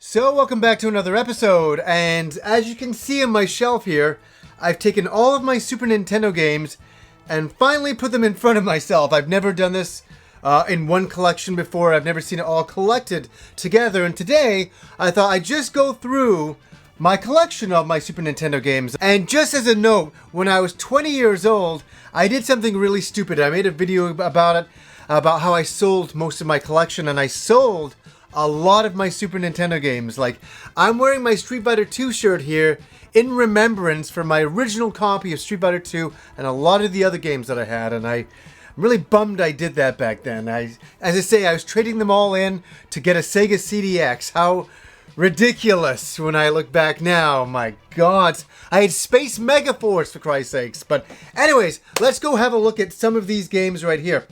So welcome back to another episode, and as you can see on my shelf here, I've taken all of my Super Nintendo games and finally put them in front of myself. I've never done this in one collection before. I've never seen it all collected together, and today I thought I'd just go through my collection of my Super Nintendo games. And just as a note, when I was 20 years old, I did something really stupid. I made a video about it, about how I sold most of my collection, and I sold a lot of my Super Nintendo games. Like, I'm wearing my Street Fighter 2 shirt here in remembrance for my original copy of Street Fighter 2 and a lot of the other games that I had, and I'm really bummed I did that back then. As I say, I was trading them all in to get a Sega CDX. How ridiculous when I look back now. My God. I had Space Megaforce, for Christ's sakes. But anyways, let's go have a look at some of these games right here.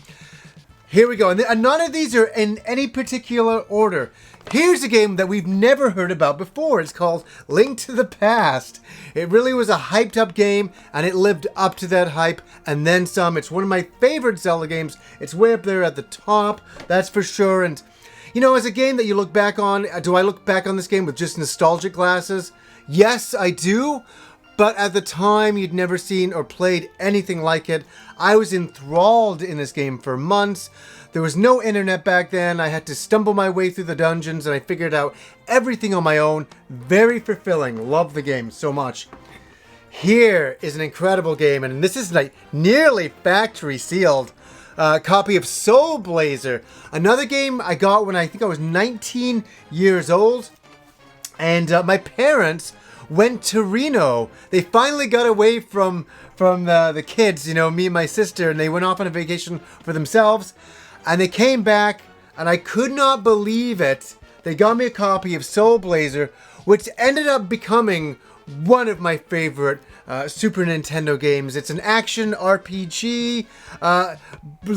Here we go, and none of these are in any particular order. Here's a game that we've never heard about before. It's called Link to the Past. It really was a hyped up game, and it lived up to that hype, and then some. It's one of my favorite Zelda games. It's way up there at the top, that's for sure. And, you know, as a game that you look back on, do I look back on this game with just nostalgic glasses? Yes, I do. But at the time, you'd never seen or played anything like it. I was enthralled in this game for months. There was no internet back then. I had to stumble my way through the dungeons, and I figured out everything on my own. Very fulfilling. Love the game so much. Here is an incredible game, and this is like nearly factory sealed. Copy of Soul Blazer. Another game I got when I think I was 19 years old. And my parents went to Reno. They finally got away from the kids, you know, me and my sister, and they went off on a vacation for themselves. And they came back, and I could not believe it. They got me a copy of Soul Blazer, which ended up becoming one of my favorite Super Nintendo games. It's an action RPG.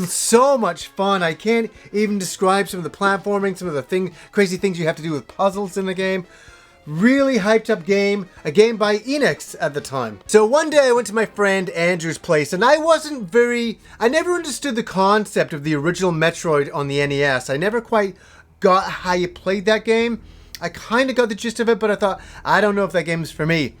So much fun. I can't even describe some of the platforming, some of the crazy things you have to do with puzzles in the game. Really hyped up game, a game by Enix at the time. So one day I went to my friend Andrew's place, and I never understood the concept of the original Metroid on the NES. I never quite got how you played that game. I kind of got the gist of it, but I thought, I don't know if that game's for me.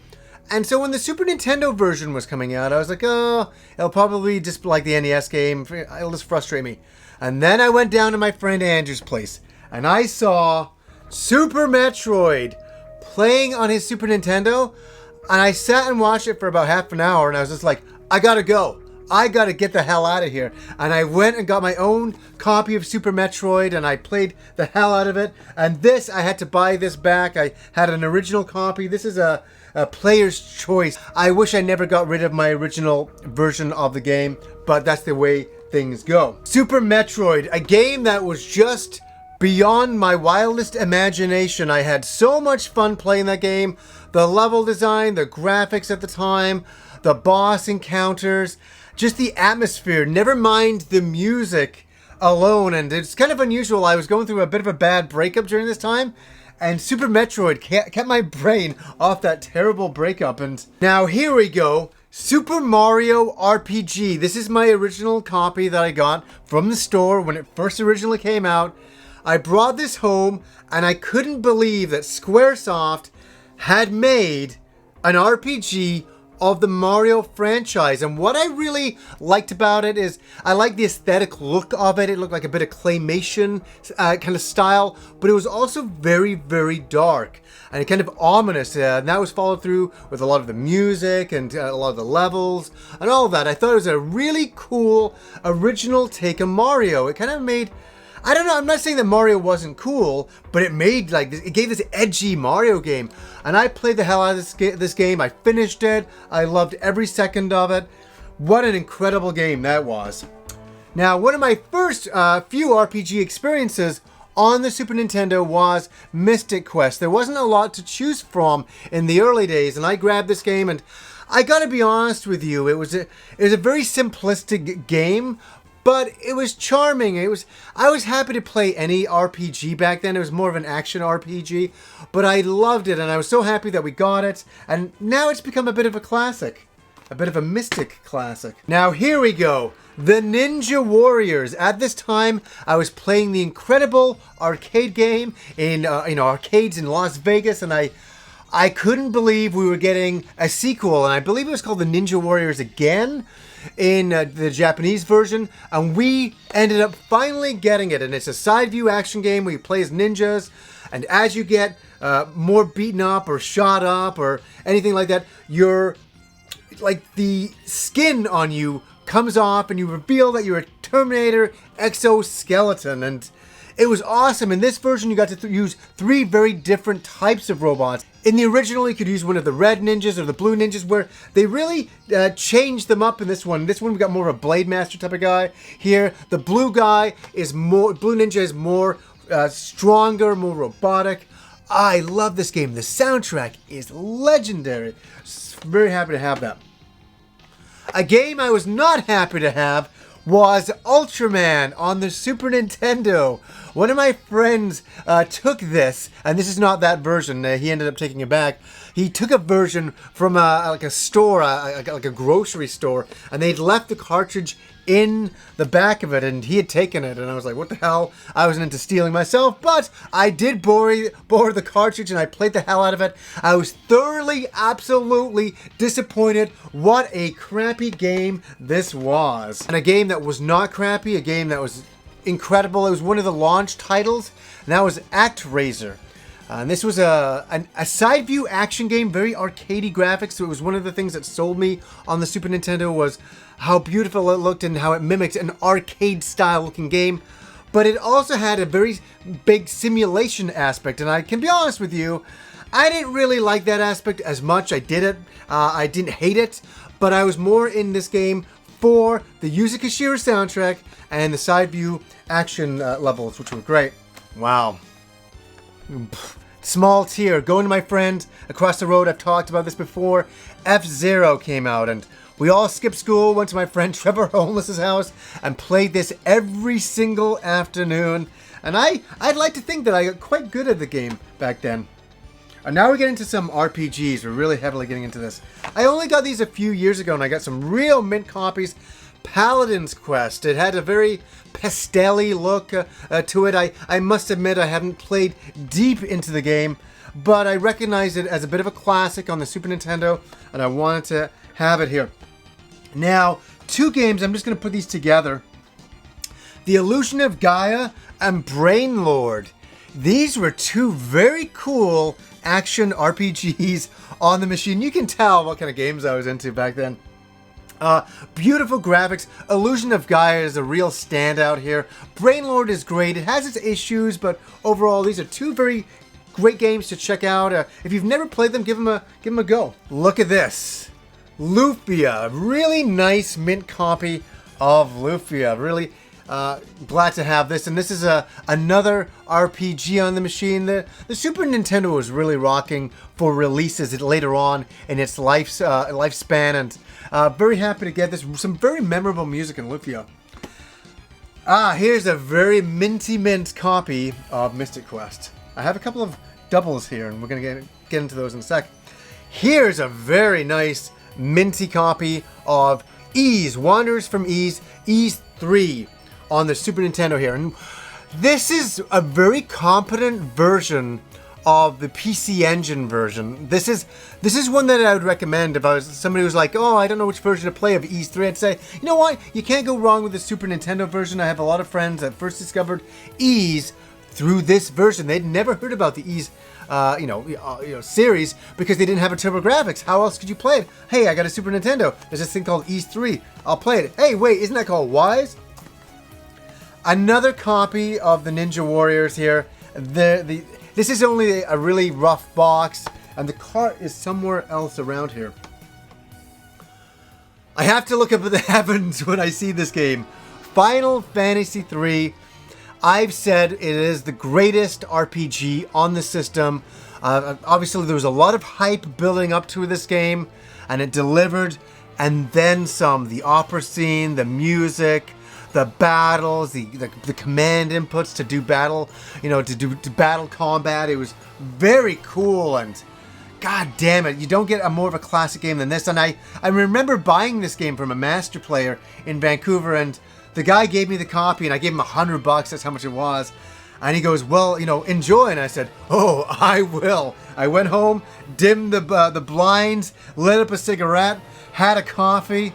And so when the Super Nintendo version was coming out, I was like, oh, it'll probably just be like the NES game. It'll just frustrate me. And then I went down to my friend Andrew's place, and I saw Super Metroid playing on his Super Nintendo, and I sat and watched it for about half an hour, and I was just like, I gotta go. I gotta get the hell out of here. And I went and got my own copy of Super Metroid, and I played the hell out of it. And this, I had to buy this back. I had an original copy. This is a player's choice. I wish I never got rid of my original version of the game, but that's the way things go. Super Metroid, a game that was just beyond my wildest imagination. I had so much fun playing that game. The level design, the graphics at the time, the boss encounters, just the atmosphere, never mind the music alone. And it's kind of unusual. I was going through a bit of a bad breakup during this time, and Super Metroid kept my brain off that terrible breakup. And now here we go. Super Mario RPG. This is my original copy that I got from the store when it first originally came out. I brought this home, and I couldn't believe that Squaresoft had made an RPG of the Mario franchise. And what I really liked about it is I like the aesthetic look of it. It looked like a bit of claymation kind of style, but it was also very, very dark and kind of ominous. And that was followed through with a lot of the music and a lot of the levels and all of that. I thought it was a really cool original take on Mario. It kind of made, I don't know, I'm not saying that Mario wasn't cool, but it gave this edgy Mario game. And I played the hell out of this game. I finished it. I loved every second of it. What an incredible game that was. Now, one of my first few RPG experiences on the Super Nintendo was Mystic Quest. There wasn't a lot to choose from in the early days, and I grabbed this game, and I gotta be honest with you, it was a very simplistic game, but it was charming. I was happy to play any RPG back then. It was more of an action RPG, but I loved it, and I was so happy that we got it, and now it's become a bit of a classic. A bit of a Mystic classic. Now here we go. The Ninja Warriors. At this time, I was playing the incredible arcade game in arcades in Las Vegas, and I couldn't believe we were getting a sequel, and I believe it was called the Ninja Warriors again in the Japanese version, and we ended up finally getting it. And it's a side view action game where you play as ninjas, and as you get more beaten up or shot up or anything like that, the skin on you comes off and you reveal that you're a Terminator exoskeleton, and it was awesome. In this version, you got to use 3 very different types of robots. In the original, you could use one of the red ninjas or the blue ninjas, where they really changed them up in this one. This one, we got more of a Blade Master type of guy. Here, the blue ninja is more stronger, more robotic. I love this game. The soundtrack is legendary. Very happy to have that. A game I was not happy to have was Ultraman on the Super Nintendo. One of my friends took this, and this is not that version. He ended up taking it back. He took a version from a store, like a grocery store, and they'd left the cartridge in the back of it, and he had taken it, and I was like, what the hell? I wasn't into stealing myself, but I did borrow the cartridge, and I played the hell out of it. I was thoroughly, absolutely disappointed. What a crappy game this was. And a game that was not crappy, a game that was incredible. It was one of the launch titles, and that was ActRaiser. And this was a side view action game, very arcadey graphics. So it was one of the things that sold me on the Super Nintendo, was how beautiful it looked and how it mimicked an arcade style looking game. But it also had a very big simulation aspect, and I can be honest with you, I didn't really like that aspect as much. I didn't hate it, but I was more in this game for the Yuzo Koshiro soundtrack and the side view action levels, which were great. Wow. Small tear going to my friend across the road. I've talked about this before. F-Zero came out, and we all skipped school, went to my friend Trevor Homeless's house, and played this every single afternoon. And I'd like to think that I got quite good at the game back then. And now we get into some RPGs. We're really heavily getting into this. I only got these a few years ago, and I got some real mint copies. Paladin's Quest. It had a very pastel-y look to it. I must admit I haven't played deep into the game, but I recognized it as a bit of a classic on the Super Nintendo, and I wanted to have it here. Now, 2 games, I'm just going to put these together. The Illusion of Gaia and Brainlord. These were 2 very cool action RPGs on the machine. You can tell what kind of games I was into back then. Beautiful graphics. Illusion of Gaia is a real standout here. Brainlord is great. It has its issues, but overall, these are 2 very great games to check out. If you've never played them, give them a go. Look at this. Lufia. Really nice mint copy of Lufia. Really glad to have this. And this is another RPG on the machine. The Super Nintendo was really rocking for releases later on in its lifespan, and very happy to get this. Some very memorable music in Lufia. Here's a very mint copy of Mystic Quest. I have a couple of doubles here, and we're going to get into those in a sec. Here's a very nice minty copy of Ys, Wanderers from Ys, Ys 3 on the Super Nintendo here. And this is a very competent version of the PC Engine version. This is one that I would recommend if I was somebody who's like, oh, I don't know which version to play of Ys 3. I'd say, you know what? You can't go wrong with the Super Nintendo version. I have a lot of friends that first discovered Ys through this version. They'd never heard about the Ys series because they didn't have a TurboGrafx. How else could you play it? Hey, I got a Super Nintendo. There's this thing called Ys 3. I'll play it. Hey, wait, isn't that called Wise? Another copy of the Ninja Warriors here. This is only a really rough box, and the cart is somewhere else around here. I have to look up at the heavens when I see this game. Final Fantasy III. I've said it is the greatest RPG on the system. Obviously, there was a lot of hype building up to this game, and it delivered, and then some. The opera scene, the music, the battles, the command inputs to do battle, to do battle combat. It was very cool and God damn it, you don't get a more of a classic game than this. And I remember buying this game from a master player in Vancouver, and the guy gave me the copy, and I gave him $100. That's how much it was. And he goes, well, you know, enjoy. And I said, oh, I will. I went home, dimmed the blinds, lit up a cigarette, had a coffee.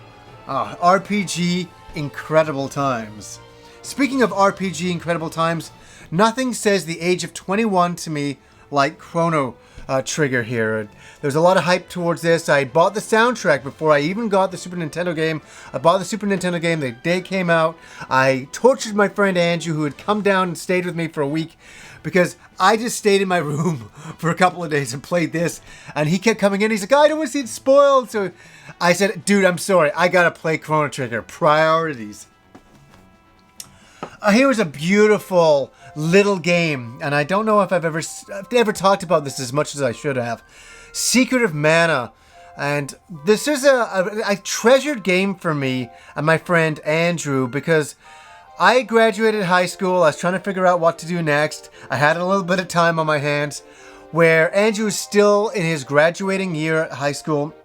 RPG incredible times. Speaking of RPG incredible times, nothing says the age of 21 to me like Chrono Trigger here. There's a lot of hype towards this. I bought the soundtrack before I even got the Super Nintendo game. I bought the Super Nintendo game the day it came out. I tortured my friend Andrew, who had come down and stayed with me for a week, because I just stayed in my room for a couple of days and played this. And he kept coming in. He's like, I don't want to see it spoiled. So I said, dude, I'm sorry. I got to play Chrono Trigger. Priorities. Here was a beautiful little game, and I don't know if I've ever talked about this as much as I should have. Secret of Mana, and this is a treasured game for me and my friend Andrew, because I graduated high school. I was trying to figure out what to do next. I had a little bit of time on my hands, where Andrew is still in his graduating year at high school,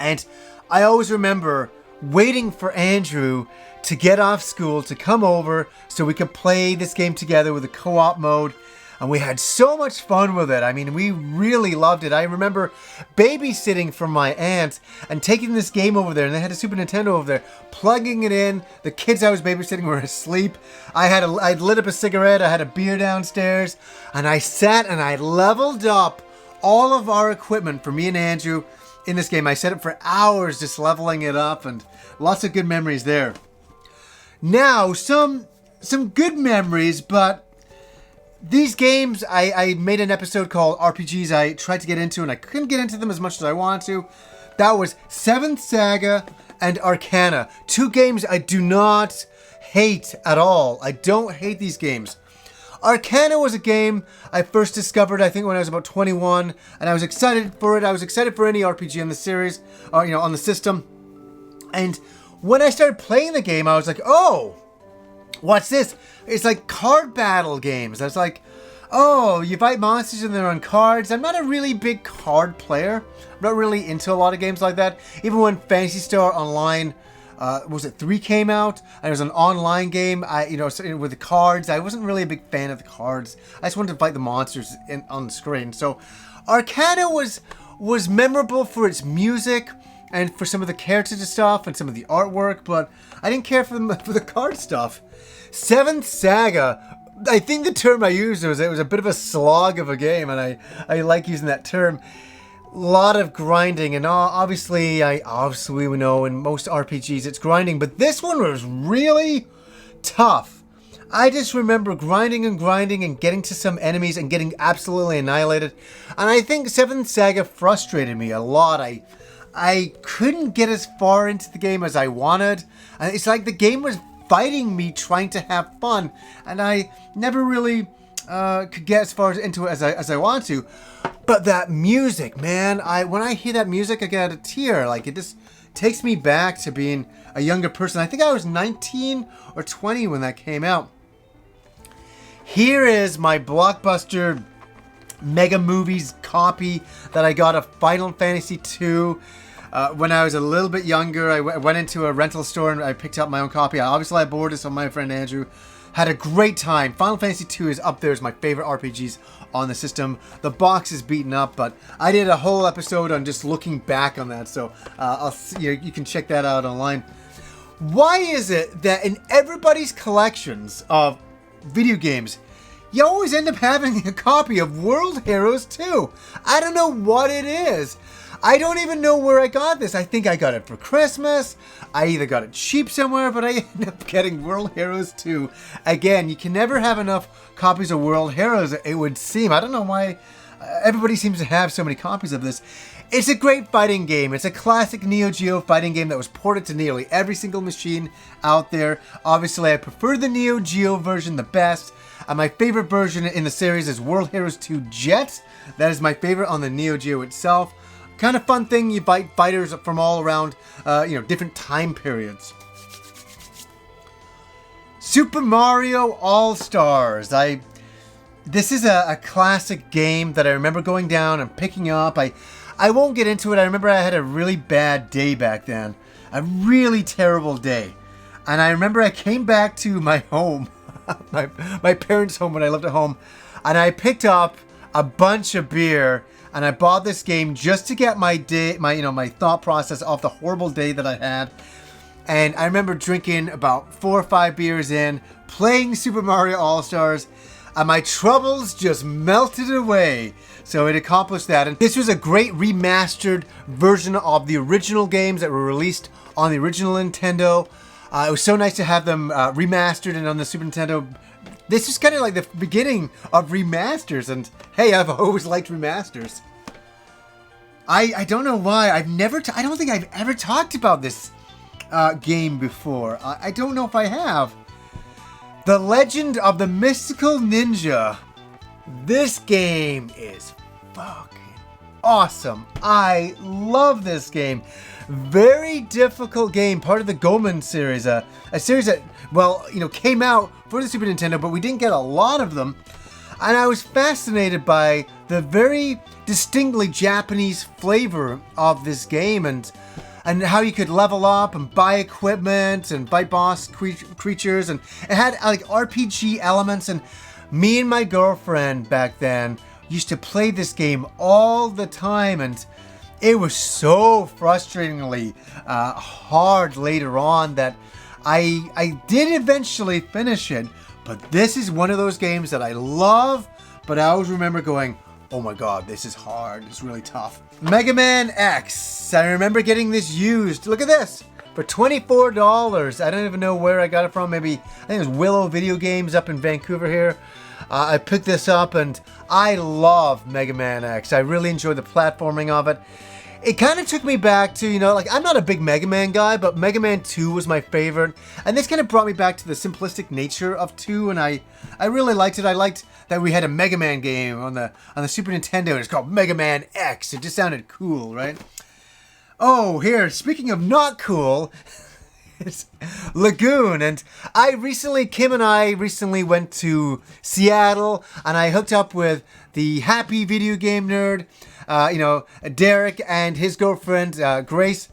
and I always remember waiting for Andrew to get off school to come over so we could play this game together with a co-op mode. And we had so much fun with it. I mean, we really loved it. I remember babysitting for my aunt and taking this game over there, and they had a Super Nintendo over there, plugging it in. The kids I was babysitting were asleep. I'd lit up a cigarette. I had a beer downstairs, and I sat and I leveled up all of our equipment for me and Andrew in this game. I set up for hours just leveling it up, and lots of good memories there. Now, some good memories, but these games, I made an episode called RPGs I tried to get into, and I couldn't get into them as much as I wanted to. That was Seventh Saga and Arcana. Two games I do not hate at all. I don't hate these games. Arcana was a game I first discovered, I think, when I was about 21, and I was excited for it. I was excited for any RPG in the series, or, you know, on the system. And when I started playing the game, I was like, oh, what's this? It's like card battle games. I was like, oh, you fight monsters and they're on cards. I'm not a really big card player. I'm not really into a lot of games like that. Even when Phantasy Star Online, was it 3 came out, and it was an online game, with the cards. I wasn't really a big fan of the cards. I just wanted to fight the monsters on the screen. So Arcana was memorable for its music and for some of the character stuff and some of the artwork, but I didn't care for the card stuff. Seventh Saga, I think the term I used was it was a bit of a slog of a game, and I like using that term. A lot of grinding, and obviously we know in most RPGs it's grinding, but this one was really tough. I just remember grinding and getting to some enemies and getting absolutely annihilated, and I think Seventh Saga frustrated me a lot. I couldn't get as far into the game as I wanted, and it's like the game was fighting me trying to have fun, and I never really could get as far into it as I want to. But that music, man, when I hear that music, I get a tear. Like, it just takes me back to being a younger person. I think I was 19 or 20 when that came out. Here is my Blockbuster Mega Movies copy that I got of Final Fantasy II. When I was a little bit younger, I went into a rental store and I picked up my own copy. Obviously, I borrowed this from my friend Andrew. Had a great time. Final Fantasy II is up there as my favorite RPGs on the system. The box is beaten up, but I did a whole episode on just looking back on that, so you can check that out online. Why is it that in everybody's collections of video games, you always end up having a copy of World Heroes 2? I don't know what it is. I don't even know where I got this. I think I got it for Christmas. I either got it cheap somewhere, but I ended up getting World Heroes 2. Again, you can never have enough copies of World Heroes, it would seem. I don't know why everybody seems to have so many copies of this. It's a great fighting game. It's a classic Neo Geo fighting game that was ported to nearly every single machine out there. Obviously, I prefer the Neo Geo version the best. My favorite version in the series is World Heroes 2 Jet. That is my favorite on the Neo Geo itself. Kind of fun thing, you fight fighters from all around, different time periods. Super Mario All-Stars. I This is a classic game that I remember going down and picking up. I won't get into it. I remember I had a really bad day back then. A really terrible day. And I remember I came back to my home, my parents' home when I lived at home, and I picked up a bunch of beer, and I bought this game just to get my thought process off the horrible day that I had. And I remember drinking about 4 or 5 beers in, playing Super Mario All-Stars, and my troubles just melted away. So it accomplished that. And this was a great remastered version of the original games that were released on the original Nintendo. It was so nice to have them remastered and on the Super Nintendo. This is kind of like the beginning of remasters. And hey, I've always liked remasters. I don't know why. I don't think I've ever talked about this game before. I don't know if I have. The Legend of the Mystical Ninja. This game is fucking awesome. I love this game. Very difficult game, part of the Goemon series. A series that, came out for the Super Nintendo, but we didn't get a lot of them. And I was fascinated by the very distinctly Japanese flavor of this game and how you could level up and buy equipment and fight boss creatures. And it had like RPG elements. And me and my girlfriend back then used to play this game all the time. And it was so frustratingly hard later on that I did eventually finish it. But this is one of those games that I love, but I always remember going, oh my god, this is hard. It's really tough. Mega Man X. I remember getting this used. Look at this. For $24. I don't even know where I got it from. Maybe, I think it was Willow Video Games up in Vancouver here. I picked this up and I love Mega Man X. I really enjoyed the platforming of it. It kind of took me back to, I'm not a big Mega Man guy, but Mega Man 2 was my favorite. And this kind of brought me back to the simplistic nature of 2, and I really liked it. I liked that we had a Mega Man game on the Super Nintendo, and it's called Mega Man X. It just sounded cool, right? Oh, here, speaking of not cool, it's Lagoon. And Kim and I recently went to Seattle, and I hooked up with the happy video game nerd, Derek and his girlfriend, Grace.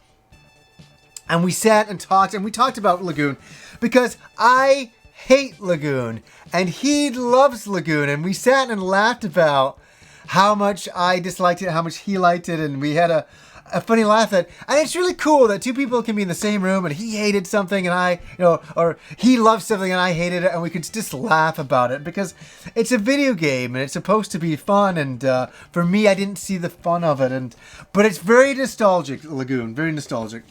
And we sat and talked, and we talked about Lagoon because I hate Lagoon and he loves Lagoon. And we sat and laughed about how much I disliked it, how much he liked it. And we had a funny laugh and it's really cool that two people can be in the same room and he hated something and or he loved something and I hated it, and we could just laugh about it because it's a video game and it's supposed to be fun. And for me, I didn't see the fun of it, but it's very nostalgic. Lagoon, very nostalgic.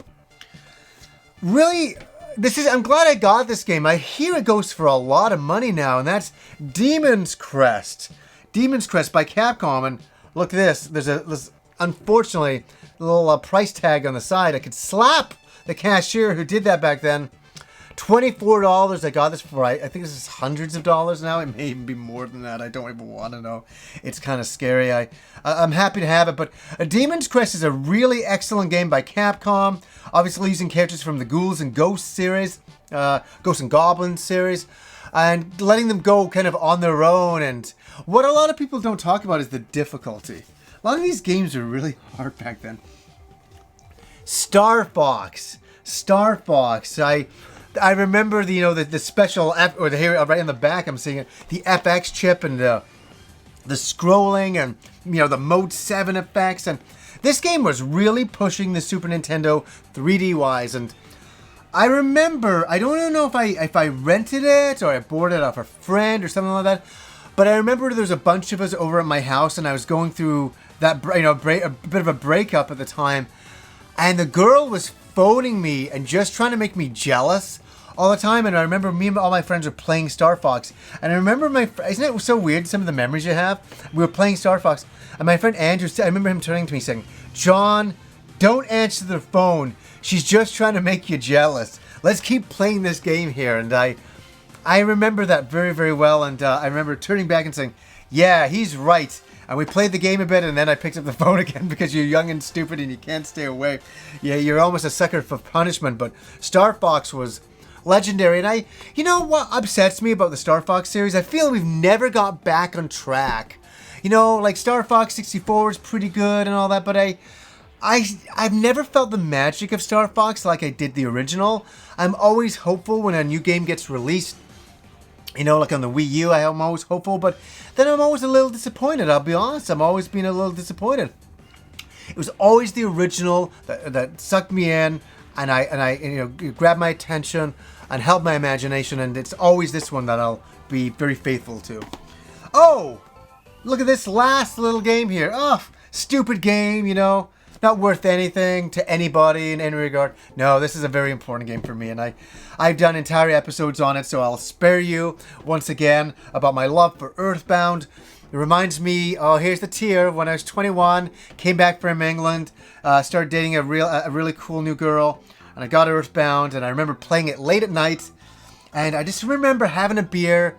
Really, I'm glad I got this game. I hear it goes for a lot of money now, and that's Demon's Crest. Demon's Crest by Capcom. And look at this. There's unfortunately a little price tag on the side. I could slap the cashier who did that back then. $24. I got this for, I think this is hundreds of dollars now. It may even be more than that. I don't even want to know. It's kind of scary. I'm happy to have it. But Demon's Crest is a really excellent game by Capcom. Obviously using characters from the Ghouls and Ghosts series, Ghosts and Goblins series, and letting them go kind of on their own. And what a lot of people don't talk about is the difficulty. A lot of these games were really hard back then. Star Fox. I remember the special F, or here right in the back I'm seeing it, the FX chip and the scrolling and the Mode 7 effects. And this game was really pushing the Super Nintendo 3D wise. And I remember, I don't know if I rented it or I bought it off a friend or something like that, but I remember there was a bunch of us over at my house and I was going through that a bit of a breakup at the time, and the girl was phoning me and just trying to make me jealous all the time. And I remember me and all my friends were playing Star Fox, and I remember isn't it so weird some of the memories you have? We were playing Star Fox, and my friend Andrew, I remember him turning to me saying, "John, don't answer the phone. She's just trying to make you jealous. Let's keep playing this game here." And I remember that very, very well. And I remember turning back and saying, "Yeah, he's right." And we played the game a bit, and then I picked up the phone again because you're young and stupid and you can't stay away. Yeah, you're almost a sucker for punishment. But Star Fox was legendary. And you know what upsets me about the Star Fox series? I feel we've never got back on track. You know, like Star Fox 64 is pretty good and all that, but I've never felt the magic of Star Fox like I did the original. I'm always hopeful when a new game gets released. You know, like on the Wii U, I'm always hopeful, but then I'm always a little disappointed. I'll be honest, I'm always being a little disappointed. It was always the original that sucked me in, and I grabbed my attention and held my imagination, and it's always this one that I'll be very faithful to. Oh, look at this last little game here. Oh, stupid game, you know. Not worth anything to anybody in any regard. No, this is a very important game for me, and I've done entire episodes on it, so I'll spare you once again about my love for Earthbound. It reminds me, oh, here's the tear. When I was 21, came back from England, started dating a really cool new girl, and I got Earthbound, and I remember playing it late at night, and I just remember having a beer.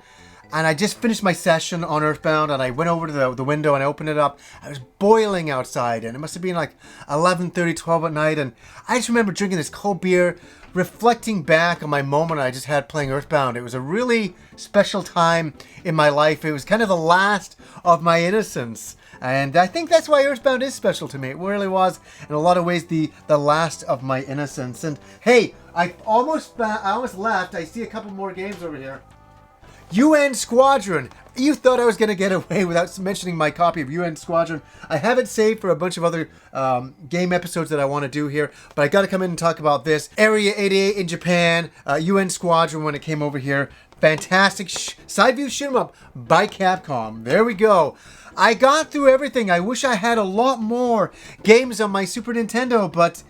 And I just finished my session on Earthbound, and I went over to the window and I opened it up. I was boiling outside, and it must have been like 11:30, 12 at night. And I just remember drinking this cold beer, reflecting back on my moment I just had playing Earthbound. It was a really special time in my life. It was kind of the last of my innocence. And I think that's why Earthbound is special to me. It really was, in a lot of ways, the last of my innocence. And hey, I almost left. I see a couple more games over here. UN Squadron. You thought I was going to get away without mentioning my copy of UN Squadron. I have it saved for a bunch of other game episodes that I want to do here, but I got to come in and talk about this. Area 88 in Japan, UN Squadron when it came over here. Fantastic side view shoot 'em up by Capcom. There we go. I got through everything. I wish I had a lot more games on my Super Nintendo, but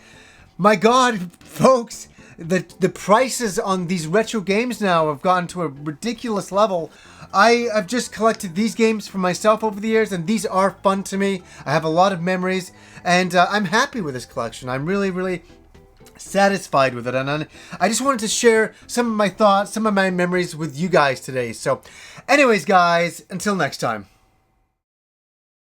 my God, folks, the prices on these retro games now have gotten to a ridiculous level. I've just collected these games for myself over the years, and these are fun to me. I have a lot of memories, and I'm happy with this collection. I'm really, really satisfied with it, and I just wanted to share some of my thoughts, some of my memories with you guys today. So anyways, guys, until next time.